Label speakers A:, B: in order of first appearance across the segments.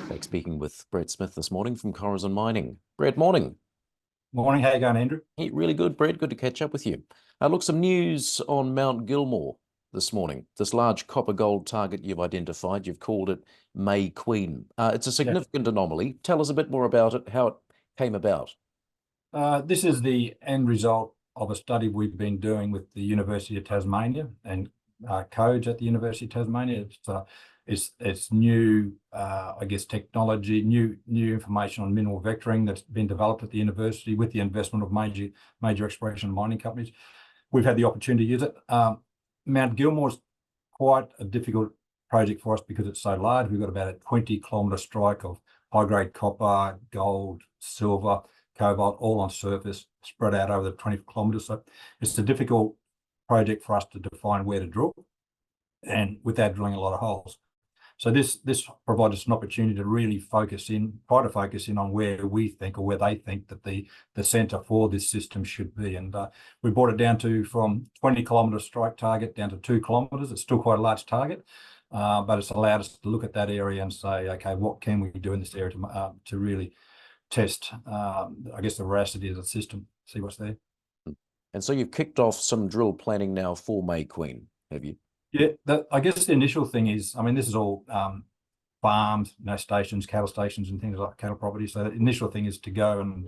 A: Back speaking with Brett Smith this morning from Corazon Mining. Brett, morning.
B: Morning, how you going, Andrew?
A: Hey, really good, Brett. Good to catch up with you. Look, some news on Mt Gilmore this morning. This large copper gold target you've identified, you've called it May Queen. It's a significant anomaly. Tell us a bit more about it, how it came about.
B: This is the end result of a study we've been doing with the University of Tasmania and codes at the University of Tasmania. It's new, I guess, technology, new information on mineral vectoring that's been developed at the university with the investment of major exploration and mining companies. We've had the opportunity to use it. Mt Gilmore's quite a difficult project for us because it's so large. We've got about a 20-kilometre strike of high-grade copper, gold, silver, cobalt, all on surface, spread out over the 20 kilometres. So it's a difficult project for us to define where to drill, and without drilling a lot of holes. So this provides us an opportunity to really try to focus in on where we think, or where they think, that the centre for this system should be. And we brought it down to from 20-kilometre strike target down to 2 kilometres. It's still quite a large target, but it's allowed us to look at that area and say, okay, what can we do in this area to really test, I guess, the veracity of the system, see what's there.
A: And so you've kicked off some drill planning now for May Queen, have you?
B: Yeah, I guess the initial thing is, I mean, this is all farms, stations, cattle stations and things like cattle properties. So the initial thing is to go and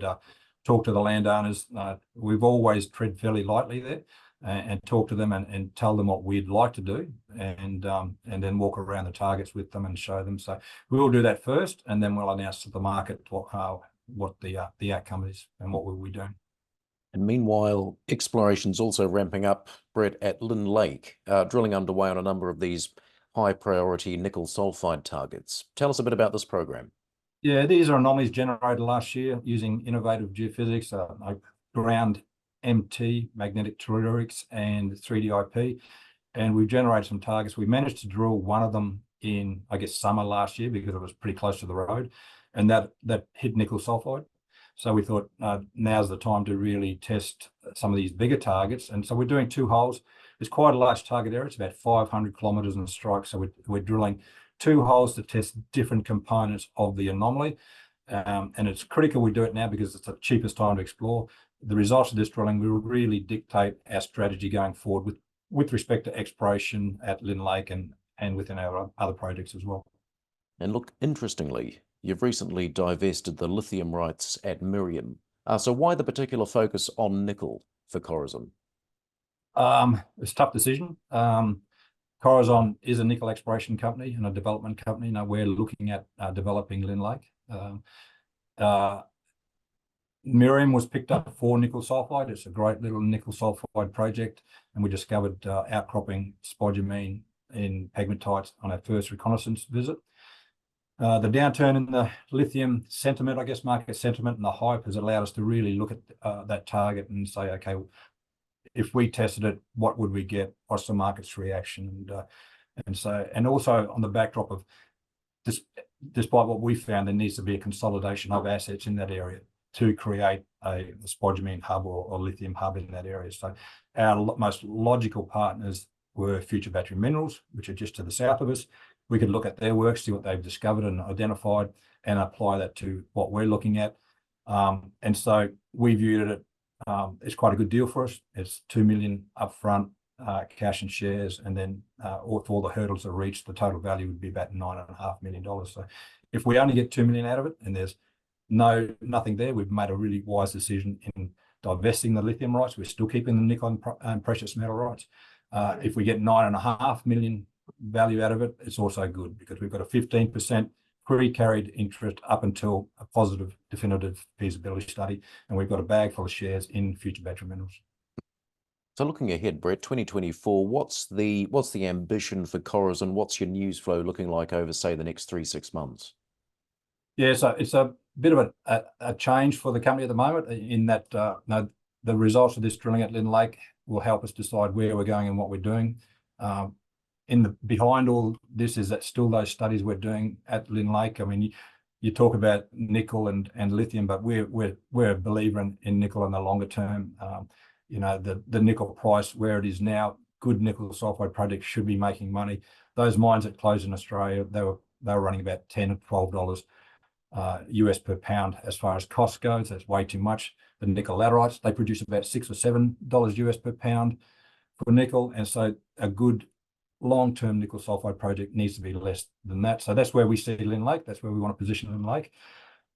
B: talk to the landowners. We've always tread fairly lightly there and talk to them and tell them what we'd like to do, and then walk around the targets with them and show them. So we will do that first, and then we'll announce to the market what the outcome is and what we'll be doing.
A: And meanwhile, exploration's also ramping up, Brett, at Lin Lake, drilling underway on a number of these high-priority nickel sulfide targets. Tell us a bit about this program.
B: Yeah, these are anomalies generated last year using innovative geophysics, ground MT, Magnetotellurics, and 3D IP. And we've generated some targets. We managed to drill one of them in, I guess, summer last year because it was pretty close to the road, and that hit nickel sulfide. So we thought now's the time to really test some of these bigger targets. And so we're doing 2 holes. It's quite a large target area. It's about 500 kilometres in strike. So we're drilling 2 holes to test different components of the anomaly. And it's critical we do it now because it's the cheapest time to explore. The results of this drilling will really dictate our strategy going forward with respect to exploration at Lin Lake and within our other projects as well.
A: And look, interestingly, you've recently divested the lithium rights at Miriam. So why the particular focus on nickel for Corazon?
B: It's a tough decision. Corazon is a nickel exploration company and a development company. Now we're looking at developing Lin Lake. Miriam was picked up for nickel sulfide. It's a great little nickel sulfide project, and we discovered outcropping spodumene in pegmatites on our first reconnaissance visit. The downturn in the lithium sentiment, I guess, market sentiment and the hype has allowed us to really look at that target and say, okay, if we tested it, what would we get? What's the market's reaction? And also on the backdrop of this, despite what we found, there needs to be a consolidation of assets in that area to create a spodumene hub or lithium hub in that area. So our most logical partners were Future Battery Minerals, which are just to the south of us. We could look at their work, see what they've discovered and identified, and apply that to what we're looking at. And so we viewed it, it's quite a good deal for us. It's 2 million upfront, cash and shares, and then if all the hurdles are reached, the total value would be about $9.5 million. So if we only get 2 million out of it and there's nothing there, we've made a really wise decision in divesting the lithium rights. We're still keeping the nickel and precious metal rights. If we get 9.5 million value out of it, it's also good because we've got a 15% pre-carried interest up until a positive definitive feasibility study, and we've got a bag full of shares in Future Battery Minerals.
A: So looking ahead, Brett, 2024, what's the ambition for Corazon? What's your news flow looking like over, say, the next 3-6 months?
B: Yeah, so it's a bit of a change for the company at the moment in that the results of this drilling at Lin Lake will help us decide where we're going and what we're doing. Behind all this is that still those studies we're doing at Lin Lake. I mean, you talk about nickel and lithium, but we're a believer in nickel in the longer term. The nickel price where it is now, good nickel sulfide projects should be making money. Those mines that closed in Australia, they were they were running about $10 or $12 US per pound as far as cost goes. That's way too much. The nickel laterites, they produce about $6 or $7 US per pound for nickel, and so a good long-term nickel sulfide project needs to be less than that. So that's where we see Lin Lake. That's where we want to position Lin Lake.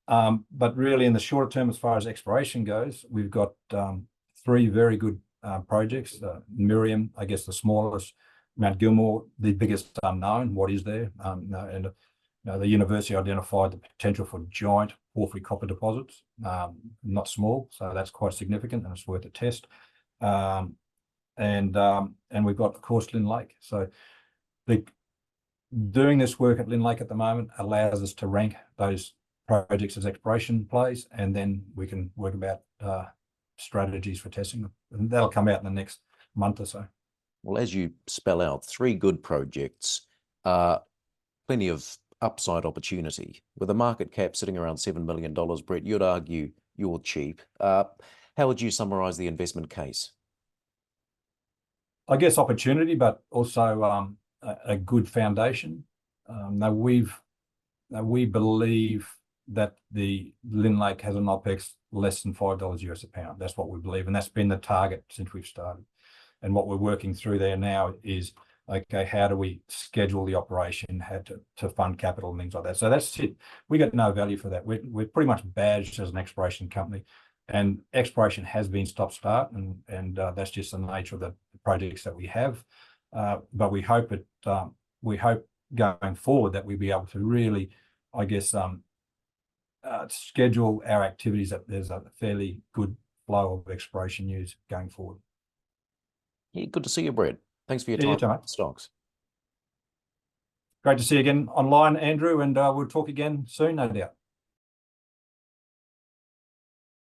B: But really, in the shorter term, as far as exploration goes, we've got 3 very good projects. Miriam, I guess the smallest. Mt Gilmore, the biggest unknown. What is there? And the university identified the potential for giant porphyry copper deposits, not small, so that's quite significant and it's worth a test. And we've got, of course, Lin Lake. So doing this work at Lin Lake at the moment allows us to rank those projects as exploration plays, and then we can work about strategies for testing them. And that'll come out in the next month or so.
A: Well, as you spell out, 3 good projects, plenty of upside opportunity. With a market cap sitting around $7 million, Brett, you'd argue you're cheap. How would you summarize the investment case?
B: I guess opportunity, but also a good foundation. Now we believe that the Lin Lake has an OPEX less than $5 US a pound. That's what we believe, and that's been the target since we've started. And what we're working through there now is, okay, how do we schedule the operation, how to fund capital and things like that. So that's it. We get no value for that. We're pretty much badged as an exploration company, and exploration has been stop-start, and that's just the nature of the projects that we have. But we hope going forward that we'll be able to really, I guess, schedule our activities that there's a fairly good flow of exploration news going forward.
A: Yeah, good to see you, Brett. Thanks for your time. JustStocks.
B: Great to see you again online, Andrew, and we'll talk again soon, no doubt.